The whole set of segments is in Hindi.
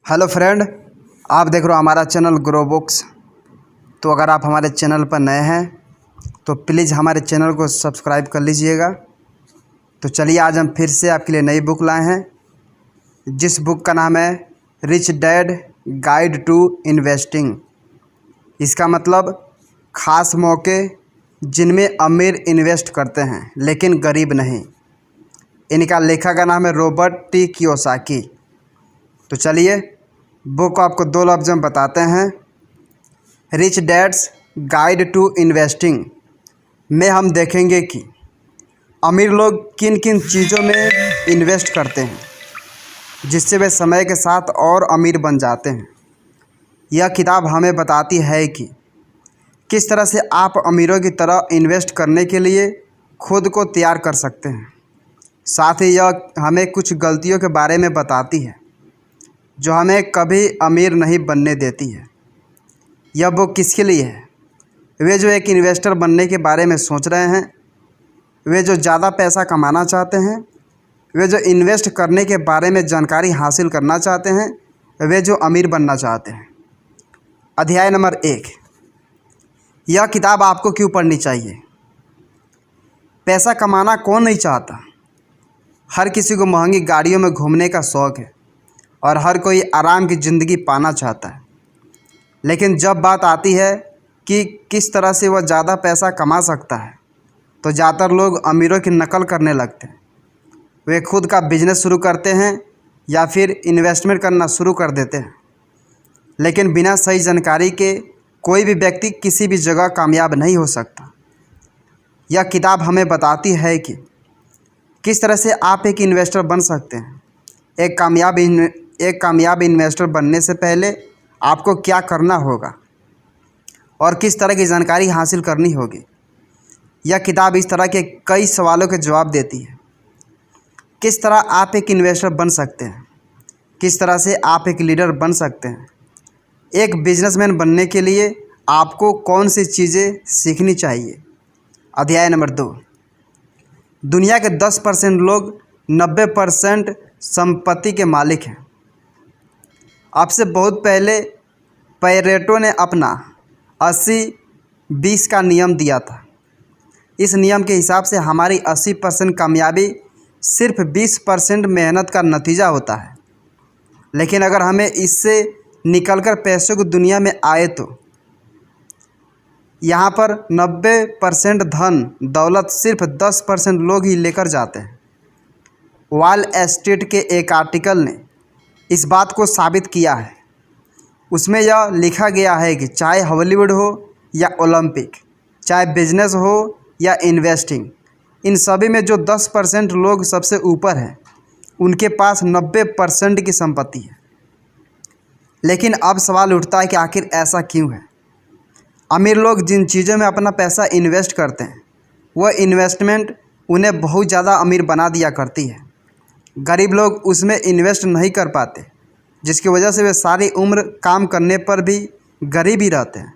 हेलो फ्रेंड, आप देख रहे हो हमारा चैनल ग्रो बुक्स। तो अगर आप हमारे चैनल पर नए हैं तो प्लीज़ हमारे चैनल को सब्सक्राइब कर लीजिएगा। तो चलिए आज हम फिर से आपके लिए नई बुक लाए हैं, जिस बुक का नाम है rich dad guide to investing. इसका मतलब ख़ास मौके जिनमें अमीर इन्वेस्ट करते हैं लेकिन गरीब नहीं। इनका लेखक का नाम है रॉबर्ट टी कियोसाकी। तो चलिए बुक को आपको दो लफ्ज़ में बताते हैं। Rich dad's guide to investing में हम देखेंगे कि अमीर लोग किन किन चीज़ों में इन्वेस्ट करते हैं जिससे वे समय के साथ और अमीर बन जाते हैं। यह किताब हमें बताती है कि किस तरह से आप अमीरों की तरह इन्वेस्ट करने के लिए खुद को तैयार कर सकते हैं। साथ ही यह हमें कुछ गलतियों के बारे में बताती है जो हमें कभी अमीर नहीं बनने देती है। यह बुक किसके लिए है? वे जो एक इन्वेस्टर बनने के बारे में सोच रहे हैं, वे जो ज़्यादा पैसा कमाना चाहते हैं, वे जो इन्वेस्ट करने के बारे में जानकारी हासिल करना चाहते हैं, वे जो अमीर बनना चाहते हैं। अध्याय नंबर 1, यह किताब आपको क्यों पढ़नी चाहिए। पैसा कमाना कौन नहीं चाहता। हर किसी को महंगी गाड़ियों में घूमने का शौक़ है और हर कोई आराम की ज़िंदगी पाना चाहता है। लेकिन जब बात आती है कि किस तरह से वह ज़्यादा पैसा कमा सकता है तो ज़्यादातर लोग अमीरों की नकल करने लगते हैं। वे खुद का बिजनेस शुरू करते हैं या फिर इन्वेस्टमेंट करना शुरू कर देते हैं। लेकिन बिना सही जानकारी के कोई भी व्यक्ति किसी भी जगह कामयाब नहीं हो सकता। यह किताब हमें बताती है कि किस तरह से आप एक इन्वेस्टर बन सकते हैं। एक कामयाब इन्वेस्टर बनने से पहले आपको क्या करना होगा और किस तरह की जानकारी हासिल करनी होगी। यह किताब इस तरह के कई सवालों के जवाब देती है। किस तरह आप एक इन्वेस्टर बन सकते हैं, किस तरह से आप एक लीडर बन सकते हैं, एक बिजनेसमैन बनने के लिए आपको कौन सी चीज़ें सीखनी चाहिए। अध्याय नंबर 2, दुनिया के 10% लोग 90% संपत्ति के मालिक हैं। आपसे बहुत पहले पैरेटो ने अपना 80-20 का नियम दिया था। इस नियम के हिसाब से हमारी 80% कामयाबी सिर्फ 20% मेहनत का नतीजा होता है। लेकिन अगर हमें इससे निकलकर पैसों की दुनिया में आए तो यहाँ पर 90% धन दौलत सिर्फ 10% लोग ही लेकर जाते हैं। वॉल स्ट्रीट के एक आर्टिकल ने इस बात को साबित किया है। उसमें यह लिखा गया है कि चाहे हॉलीवुड हो या ओलंपिक, चाहे बिजनेस हो या इन्वेस्टिंग, इन सभी में जो 10% लोग सबसे ऊपर हैं उनके पास 90% की संपत्ति है। लेकिन अब सवाल उठता है कि आखिर ऐसा क्यों है। अमीर लोग जिन चीज़ों में अपना पैसा इन्वेस्ट करते हैं वह इन्वेस्टमेंट उन्हें बहुत ज़्यादा अमीर बना दिया करती है। गरीब लोग उसमें इन्वेस्ट नहीं कर पाते, जिसकी वजह से वे सारी उम्र काम करने पर भी गरीब ही रहते हैं।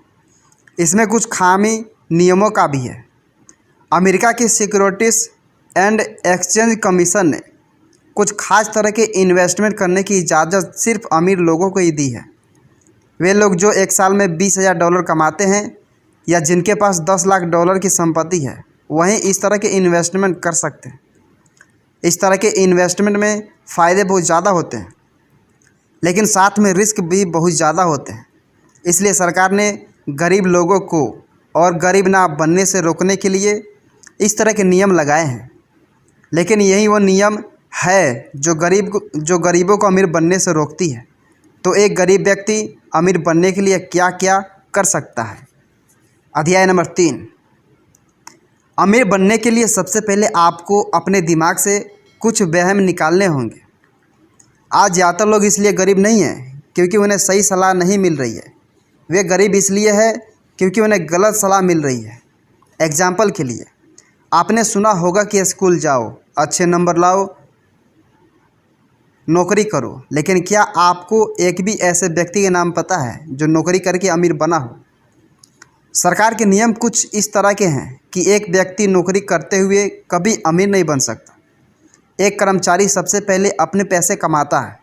इसमें कुछ खामी नियमों का भी है। अमेरिका की सिक्योरिटीज़ एंड एक्सचेंज कमीशन ने कुछ खास तरह के इन्वेस्टमेंट करने की इजाज़त सिर्फ अमीर लोगों को ही दी है। वे लोग जो एक साल में $20,000 कमाते हैं या जिनके पास $10 लाख की संपत्ति है वहीं इस तरह के इन्वेस्टमेंट कर सकते हैं। इस तरह के इन्वेस्टमेंट में फ़ायदे बहुत ज़्यादा होते हैं लेकिन साथ में रिस्क भी बहुत ज़्यादा होते हैं। इसलिए सरकार ने गरीब लोगों को और गरीब ना बनने से रोकने के लिए इस तरह के नियम लगाए हैं। लेकिन यही वो नियम है जो गरीबों को अमीर बनने से रोकती है। तो एक गरीब व्यक्ति अमीर बनने के लिए क्या क्या कर सकता है। अध्याय नंबर 3, अमीर बनने के लिए सबसे पहले आपको अपने दिमाग से कुछ वहम निकालने होंगे। आज ज़्यादातर लोग इसलिए गरीब नहीं हैं क्योंकि उन्हें सही सलाह नहीं मिल रही है। वे गरीब इसलिए है क्योंकि उन्हें गलत सलाह मिल रही है। एग्जाम्पल के लिए आपने सुना होगा कि स्कूल जाओ, अच्छे नंबर लाओ, नौकरी करो। लेकिन क्या आपको एक भी ऐसे व्यक्ति के नाम पता है जो नौकरी करके अमीर बना हो। सरकार के नियम कुछ इस तरह के हैं कि एक व्यक्ति नौकरी करते हुए कभी अमीर नहीं बन सकता। एक कर्मचारी सबसे पहले अपने पैसे कमाता है,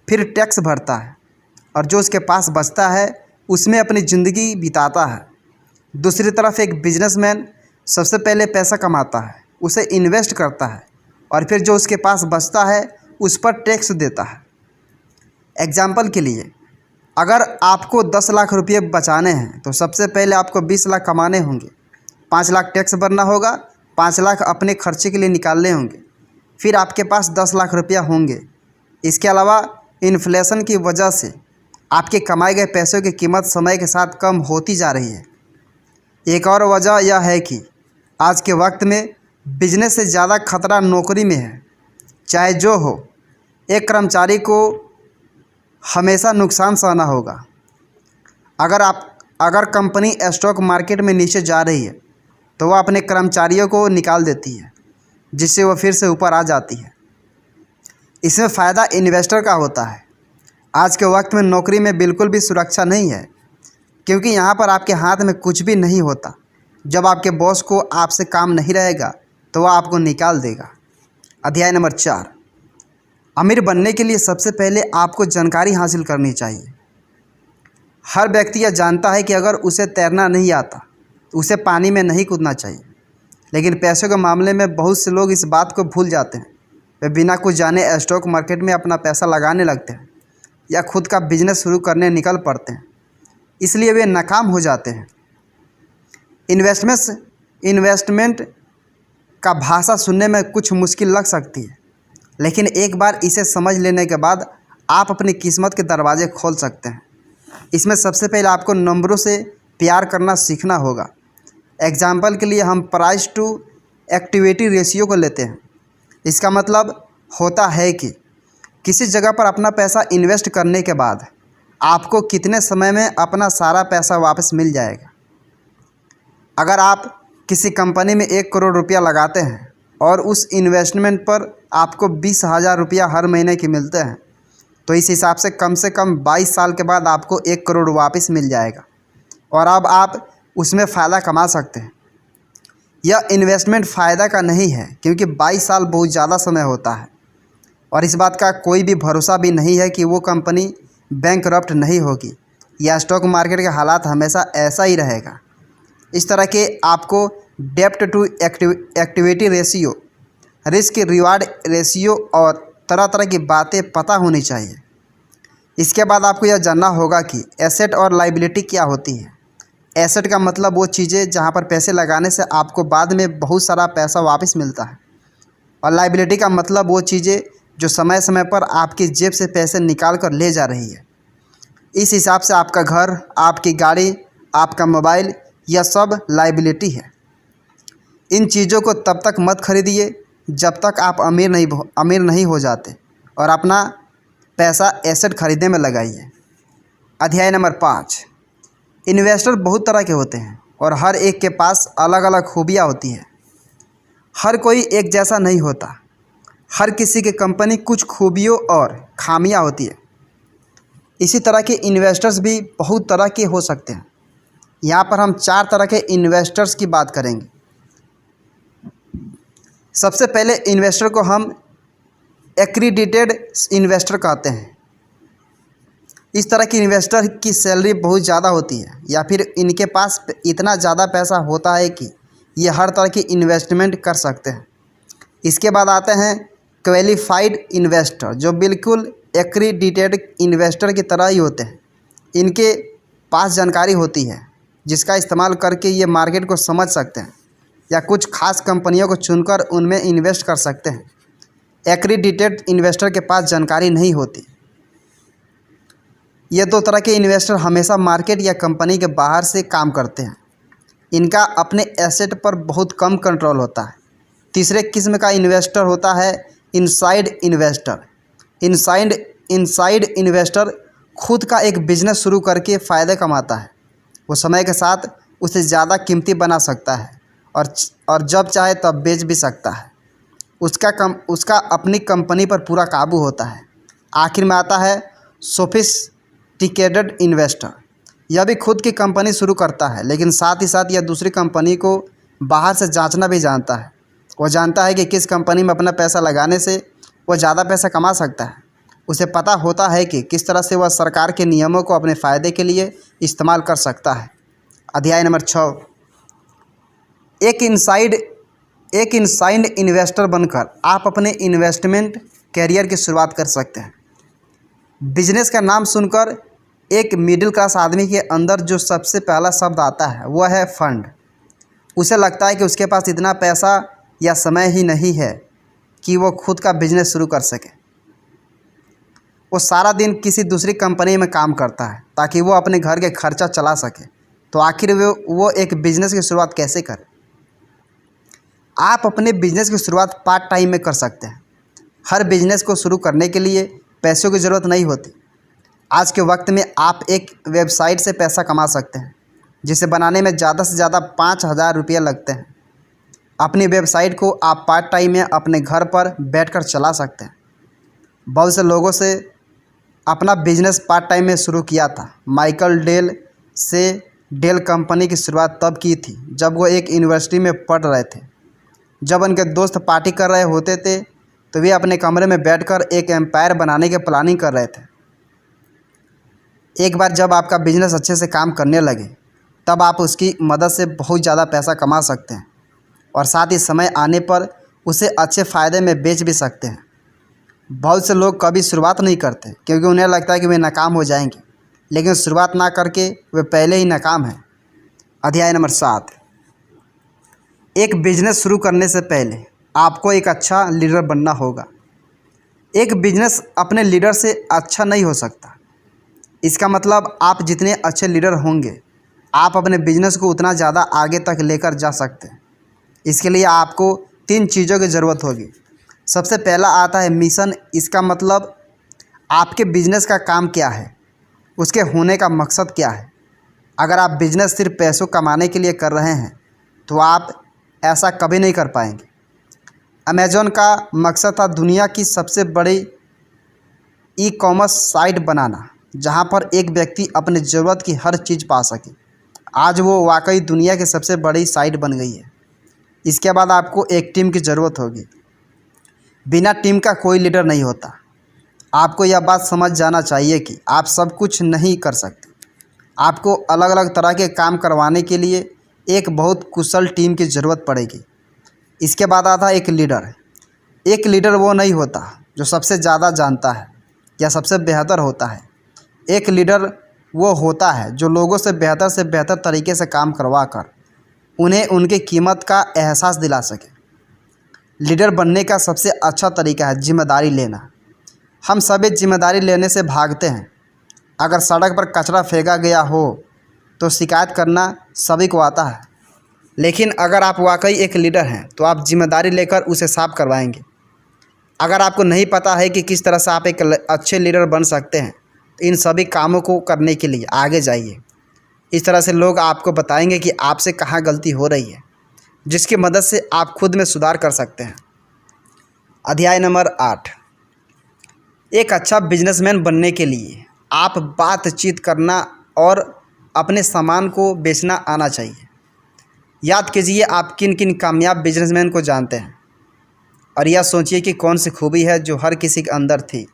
फिर टैक्स भरता है और जो उसके पास बचता है उसमें अपनी ज़िंदगी बिताता है। दूसरी तरफ एक बिजनेसमैन सबसे पहले पैसा कमाता है, उसे इन्वेस्ट करता है और फिर जो उसके पास बचता है उस पर टैक्स देता है। एग्जाम्पल के लिए, अगर आपको 10 लाख रुपये बचाने हैं तो सबसे पहले आपको 20 लाख कमाने होंगे, 5 लाख टैक्स भरना होगा, 5 लाख अपने खर्चे के लिए निकालने होंगे, फिर आपके पास 10 लाख रुपया होंगे। इसके अलावा इन्फ्लेशन की वजह से आपके कमाए गए पैसों की कीमत समय के साथ कम होती जा रही है। एक और वजह यह है कि आज के वक्त में बिजनेस से ज़्यादा खतरा नौकरी में है। चाहे जो हो, एक कर्मचारी को हमेशा नुकसान सहना होगा। अगर कंपनी स्टॉक मार्केट में नीचे जा रही है तो वह अपने कर्मचारियों को निकाल देती है, जिससे वह फिर से ऊपर आ जाती है। इसमें फ़ायदा इन्वेस्टर का होता है। आज के वक्त में नौकरी में बिल्कुल भी सुरक्षा नहीं है, क्योंकि यहाँ पर आपके हाथ में कुछ भी नहीं होता। जब आपके बॉस को आपसे काम नहीं रहेगा तो वह आपको निकाल देगा। अध्याय नंबर 4, अमीर बनने के लिए सबसे पहले आपको जानकारी हासिल करनी चाहिए। हर व्यक्ति यह जानता है कि अगर उसे तैरना नहीं आता तो उसे पानी में नहीं कूदना चाहिए, लेकिन पैसों के मामले में बहुत से लोग इस बात को भूल जाते हैं। वे बिना कुछ जाने स्टॉक मार्केट में अपना पैसा लगाने लगते हैं या खुद का बिजनेस शुरू करने निकल पड़ते हैं, इसलिए वे नाकाम हो जाते हैं। इन्वेस्टमेंट का भाषा सुनने में कुछ मुश्किल लग सकती है, लेकिन एक बार इसे समझ लेने के बाद आप अपनी किस्मत के दरवाजे खोल सकते हैं। इसमें सबसे पहले आपको नंबरों से प्यार करना सीखना होगा। एग्जाम्पल के लिए हम प्राइस टू एक्टिविटी रेशियो को लेते हैं। इसका मतलब होता है कि किसी जगह पर अपना पैसा इन्वेस्ट करने के बाद आपको कितने समय में अपना सारा पैसा वापस मिल जाएगा। अगर आप किसी कंपनी में 1 करोड़ रुपया लगाते हैं और उस इन्वेस्टमेंट पर आपको 20,000 रुपया हर महीने के मिलते हैं, तो इस हिसाब से कम 22 साल के बाद आपको 1 करोड़ वापस मिल जाएगा और अब आप उसमें फ़ायदा कमा सकते हैं। यह इन्वेस्टमेंट फ़ायदा का नहीं है, क्योंकि 22 साल बहुत ज़्यादा समय होता है और इस बात का कोई भी भरोसा भी नहीं है कि वो कंपनी बैंकरप्ट नहीं होगी या स्टॉक मार्केट के हालात हमेशा ऐसा ही रहेगा। इस तरह के आपको डेप्ट to activity ratio, risk reward ratio और तरह तरह की बातें पता होनी चाहिए। इसके बाद आपको यह जानना होगा कि एसेट और लायबिलिटी क्या होती है। एसेट का मतलब वो चीज़ें जहाँ पर पैसे लगाने से आपको बाद में बहुत सारा पैसा वापस मिलता है, और लायबिलिटी का मतलब वो चीज़ें जो समय समय पर आपकी जेब से पैसे निकाल कर ले जा रही है। इस हिसाब से आपका घर, आपकी गाड़ी, आपका मोबाइल, यह सब लायबिलिटी है। इन चीज़ों को तब तक मत खरीदिए जब तक आप अमीर नहीं हो जाते, और अपना पैसा एसेट खरीदने में लगाइए। अध्याय नंबर 5, इन्वेस्टर बहुत तरह के होते हैं और हर एक के पास अलग अलग खूबियाँ होती हैं। हर कोई एक जैसा नहीं होता। हर किसी की कंपनी कुछ खूबियों और खामियाँ होती है। इसी तरह के इन्वेस्टर्स भी बहुत तरह के हो सकते हैं। यहाँ पर हम 4 तरह के इन्वेस्टर्स की बात करेंगे। सबसे पहले इन्वेस्टर को हम एक्रीडिटेड इन्वेस्टर कहते हैं। इस तरह के इन्वेस्टर की सैलरी बहुत ज़्यादा होती है, या फिर इनके पास इतना ज़्यादा पैसा होता है कि ये हर तरह की इन्वेस्टमेंट कर सकते हैं। इसके बाद आते हैं क्वालिफाइड इन्वेस्टर, जो बिल्कुल एक्रीडिटेड इन्वेस्टर की तरह ही होते हैं। इनके पास जानकारी होती है जिसका इस्तेमाल करके ये मार्केट को समझ सकते हैं या कुछ खास कंपनियों को चुनकर उनमें इन्वेस्ट कर सकते हैं। एक्रीडिटेड इन्वेस्टर के पास जानकारी नहीं होती। ये 2 तरह के इन्वेस्टर हमेशा मार्केट या कंपनी के बाहर से काम करते हैं। इनका अपने एसेट पर बहुत कम कंट्रोल होता है। तीसरे किस्म का इन्वेस्टर होता है इनसाइड इन्वेस्टर। इनसाइड इन्वेस्टर खुद का एक बिजनेस शुरू करके फ़ायदे कमाता है। वो समय के साथ उसे ज़्यादा कीमती बना सकता है और जब चाहे तब बेच भी सकता है। उसका अपनी कंपनी पर पूरा काबू होता है। आखिर में आता है सोफिस्टिकेटेड इन्वेस्टर। यह भी खुद की कंपनी शुरू करता है, लेकिन साथ ही साथ यह दूसरी कंपनी को बाहर से जांचना भी जानता है। वो जानता है कि किस कंपनी में अपना पैसा लगाने से वो ज़्यादा पैसा कमा सकता है उसे पता होता है कि किस तरह से वह सरकार के नियमों को अपने फ़ायदे के लिए इस्तेमाल कर सकता है। अध्याय नंबर 6, एक इनसाइड इन्वेस्टर बनकर आप अपने इन्वेस्टमेंट कैरियर की शुरुआत कर सकते हैं। बिजनेस का नाम सुनकर एक मिडिल क्लास आदमी के अंदर जो सबसे पहला शब्द आता है वह है फंड। उसे लगता है कि उसके पास इतना पैसा या समय ही नहीं है कि वो खुद का बिजनेस शुरू कर सके। वो सारा दिन किसी दूसरी कंपनी में काम करता है ताकि वो अपने घर के खर्चा चला सके। तो आखिर वो एक बिज़नेस की शुरुआत कैसे करे? आप अपने बिज़नेस की शुरुआत पार्ट टाइम में कर सकते हैं। हर बिज़नेस को शुरू करने के लिए पैसों की ज़रूरत नहीं होती। आज के वक्त में आप एक वेबसाइट से पैसा कमा सकते हैं जिसे बनाने में ज़्यादा से ज़्यादा 5,000 रुपये लगते हैं। अपनी वेबसाइट को आप पार्ट टाइम में अपने घर पर बैठकर चला सकते हैं। बहुत से लोगों से अपना बिजनेस पार्ट टाइम में शुरू किया था। माइकल डेल से डेल कंपनी की शुरुआत तब की थी जब वो एक यूनिवर्सिटी में पढ़ रहे थे। जब उनके दोस्त पार्टी कर रहे होते थे तो वे अपने कमरे में बैठकर एक एम्पायर बनाने की प्लानिंग कर रहे थे। एक बार जब आपका बिजनेस अच्छे से काम करने लगे तब आप उसकी मदद से बहुत ज़्यादा पैसा कमा सकते हैं और साथ ही समय आने पर उसे अच्छे फ़ायदे में बेच भी सकते हैं। बहुत से लोग कभी शुरुआत नहीं करते क्योंकि उन्हें लगता है कि वे नाकाम हो जाएंगे, लेकिन शुरुआत ना करके वे पहले ही नाकाम हैं। अध्याय नंबर 7, एक बिजनेस शुरू करने से पहले आपको एक अच्छा लीडर बनना होगा। एक बिजनेस अपने लीडर से अच्छा नहीं हो सकता। इसका मतलब आप जितने अच्छे लीडर होंगे आप अपने बिजनेस को उतना ज़्यादा आगे तक लेकर जा सकते हैं। इसके लिए आपको 3 चीज़ों की ज़रूरत होगी। सबसे पहला आता है मिशन। इसका मतलब आपके बिजनेस का काम क्या है, उसके होने का मकसद क्या है। अगर आप बिजनेस सिर्फ पैसों कमाने के लिए कर रहे हैं तो आप ऐसा कभी नहीं कर पाएंगे। अमेज़न का मकसद था दुनिया की सबसे बड़ी ई-कॉमर्स साइट बनाना जहां पर एक व्यक्ति अपने ज़रूरत की हर चीज़ पा सके। आज वो वाकई दुनिया की सबसे बड़ी साइट बन गई है। इसके बाद आपको एक टीम की ज़रूरत होगी। बिना टीम का कोई लीडर नहीं होता। आपको यह बात समझ जाना चाहिए कि आप सब कुछ नहीं कर सकते। आपको अलग अलग तरह के काम करवाने के लिए एक बहुत कुशल टीम की ज़रूरत पड़ेगी। इसके बाद आता है एक लीडर। एक लीडर वो नहीं होता जो सबसे ज़्यादा जानता है या सबसे बेहतर होता है। एक लीडर वो होता है जो लोगों से बेहतर तरीके से काम करवा कर उन्हें उनकी कीमत का एहसास दिला सके। लीडर बनने का सबसे अच्छा तरीका है जिम्मेदारी लेना। हम सभी जिम्मेदारी लेने से भागते हैं। अगर सड़क पर कचरा फेंका गया हो तो शिकायत करना सभी को आता है, लेकिन अगर आप वाकई एक लीडर हैं तो आप जिम्मेदारी लेकर उसे साफ करवाएंगे। अगर आपको नहीं पता है कि किस तरह से आप एक अच्छे लीडर बन सकते हैं तो इन सभी कामों को करने के लिए आगे जाइए। इस तरह से लोग आपको बताएंगे कि आपसे कहाँ गलती हो रही है, जिसकी मदद से आप खुद में सुधार कर सकते हैं। अध्याय नंबर 8, एक अच्छा बिजनेसमैन बनने के लिए आप बातचीत करना और अपने सामान को बेचना आना चाहिए। याद कीजिए आप किन किन कामयाब बिजनेसमैन को जानते हैं और यह सोचिए कि कौन सी खूबी है जो हर किसी के अंदर थी।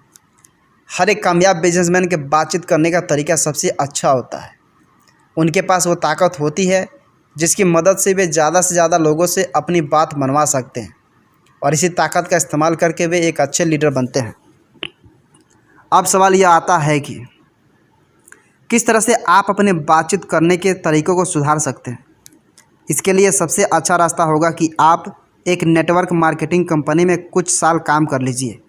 हर एक कामयाब बिजनेसमैन के बातचीत करने का तरीका सबसे अच्छा होता है। उनके पास वो ताकत होती है जिसकी मदद से वे ज़्यादा से ज़्यादा लोगों से अपनी बात मनवा सकते हैं और इसी ताकत का इस्तेमाल करके वे एक अच्छे लीडर बनते हैं। अब सवाल यह आता है कि किस तरह से आप अपने बातचीत करने के तरीक़ों को सुधार सकते हैं। इसके लिए सबसे अच्छा रास्ता होगा कि आप एक नेटवर्क मार्केटिंग कंपनी में कुछ साल काम कर लीजिए।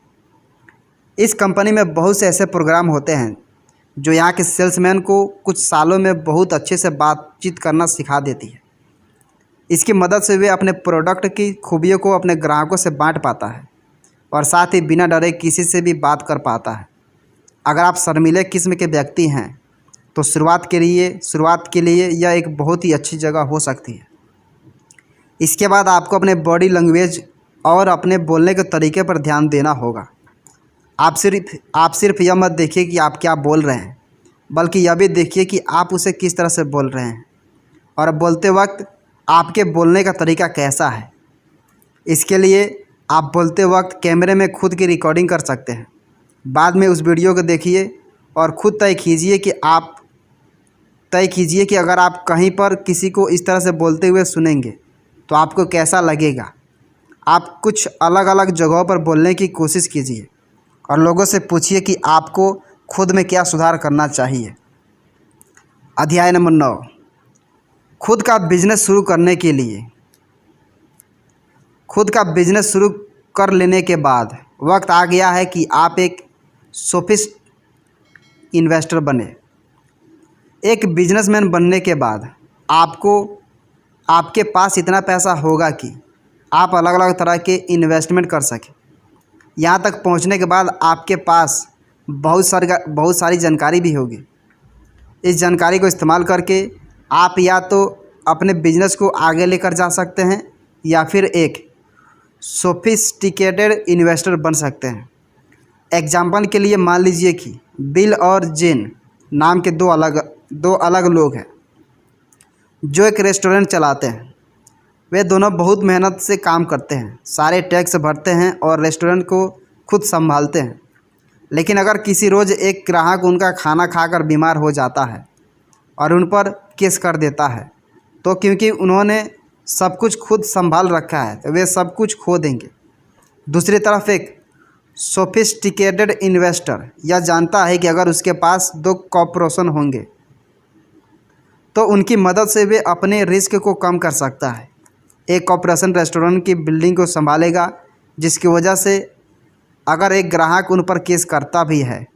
इस कंपनी में बहुत से ऐसे प्रोग्राम होते हैं जो यहाँ के सेल्समैन को कुछ सालों में बहुत अच्छे से बातचीत करना सिखा देती है। इसकी मदद से वे अपने प्रोडक्ट की खूबियों को अपने ग्राहकों से बांट पाता है और साथ ही बिना डरे किसी से भी बात कर पाता है। अगर आप शर्मीले किस्म के व्यक्ति हैं तो शुरुआत के लिए यह एक बहुत ही अच्छी जगह हो सकती है। इसके बाद आपको अपने बॉडी लैंग्वेज और अपने बोलने के तरीके पर ध्यान देना होगा। आप सिर्फ यह मत देखिए कि आप क्या बोल रहे हैं, बल्कि यह भी देखिए कि आप उसे किस तरह से बोल रहे हैं और बोलते वक्त आपके बोलने का तरीका कैसा है। इसके लिए आप बोलते वक्त कैमरे में खुद की रिकॉर्डिंग कर सकते हैं बाद में उस वीडियो को देखिए और ख़ुद तय कीजिए कि अगर आप कहीं पर किसी को इस तरह से बोलते हुए सुनेंगे तो आपको कैसा लगेगा। आप कुछ अलग अलग जगहों पर बोलने की कोशिश कीजिए और लोगों से पूछिए कि आपको खुद में क्या सुधार करना चाहिए। अध्याय नंबर 9, खुद का बिजनेस शुरू करने के लिए। खुद का बिजनेस शुरू कर लेने के बाद वक्त आ गया है कि आप एक सोफिस्ट इन्वेस्टर बने। एक बिजनेसमैन बनने के बाद आपके पास इतना पैसा होगा कि आप अलग अलग तरह के इन्वेस्टमेंट कर सकें। यहाँ तक पहुँचने के बाद आपके पास बहुत सारी जानकारी भी होगी। इस जानकारी को इस्तेमाल करके आप या तो अपने बिजनेस को आगे लेकर जा सकते हैं या फिर एक सोफिस्टिकेटेड इन्वेस्टर बन सकते हैं। एग्जाम्पल के लिए मान लीजिए कि बिल और जेन नाम के दो अलग लोग हैं जो एक रेस्टोरेंट चलाते हैं। वे दोनों बहुत मेहनत से काम करते हैं, सारे टैक्स भरते हैं और रेस्टोरेंट को खुद संभालते हैं। लेकिन अगर किसी रोज़ एक ग्राहक उनका खाना खाकर बीमार हो जाता है और उन पर केस कर देता है तो क्योंकि उन्होंने सब कुछ खुद संभाल रखा है तो वे सब कुछ खो देंगे। दूसरी तरफ एक सोफिस्टिकेटेड इन्वेस्टर यह जानता है कि अगर उसके पास 2 कॉर्पोरेशन होंगे तो उनकी मदद से वे अपने रिस्क को कम कर सकता है। एक कॉर्पोरेशन रेस्टोरेंट की बिल्डिंग को संभालेगा, जिसकी वजह से अगर एक ग्राहक उन पर केस करता भी है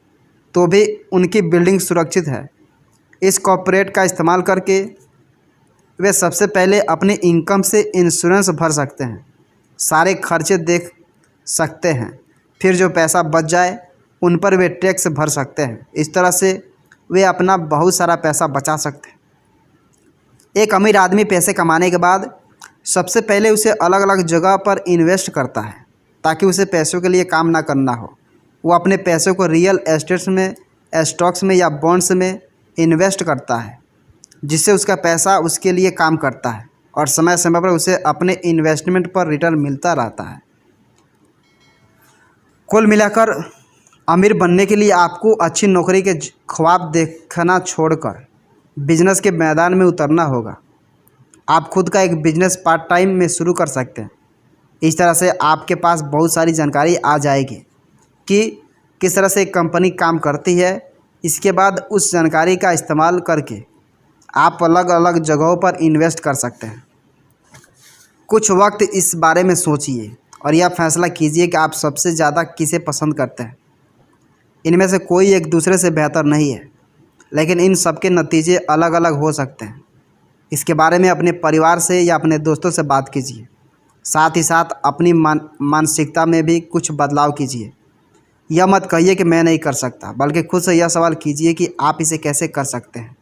तो भी उनकी बिल्डिंग सुरक्षित है। इस कॉर्पोरेट का इस्तेमाल करके वे सबसे पहले अपनी इनकम से इंश्योरेंस भर सकते हैं, सारे खर्चे देख सकते हैं, फिर जो पैसा बच जाए उन पर वे टैक्स भर सकते हैं। इस तरह से वे अपना बहुत सारा पैसा बचा सकते हैं। एक अमीर आदमी पैसे कमाने के बाद सबसे पहले उसे अलग अलग जगह पर इन्वेस्ट करता है ताकि उसे पैसों के लिए काम ना करना हो। वो अपने पैसों को रियल एस्टेट्स में, स्टॉक्स में या बॉन्ड्स में इन्वेस्ट करता है, जिससे उसका पैसा उसके लिए काम करता है और समय समय पर उसे अपने इन्वेस्टमेंट पर रिटर्न मिलता रहता है। कुल मिलाकर अमीर बनने के लिए आपको अच्छी नौकरी के ख्वाब देखना छोड़कर बिजनेस के मैदान में उतरना होगा। आप खुद का एक बिजनेस पार्ट टाइम में शुरू कर सकते हैं। इस तरह से आपके पास बहुत सारी जानकारी आ जाएगी कि किस तरह से एक कंपनी काम करती है। इसके बाद उस जानकारी का इस्तेमाल करके आप अलग अलग जगहों पर इन्वेस्ट कर सकते हैं। कुछ वक्त इस बारे में सोचिए और यह फैसला कीजिए कि आप सबसे ज़्यादा किसे पसंद करते हैं। इनमें से कोई एक दूसरे से बेहतर नहीं है, लेकिन इन सब के नतीजे अलग अलग हो सकते हैं। इसके बारे में अपने परिवार से या अपने दोस्तों से बात कीजिए। साथ ही साथ अपनी मानसिकता में भी कुछ बदलाव कीजिए। यह मत कहिए कि मैं नहीं कर सकता, बल्कि खुद से यह सवाल कीजिए कि आप इसे कैसे कर सकते हैं।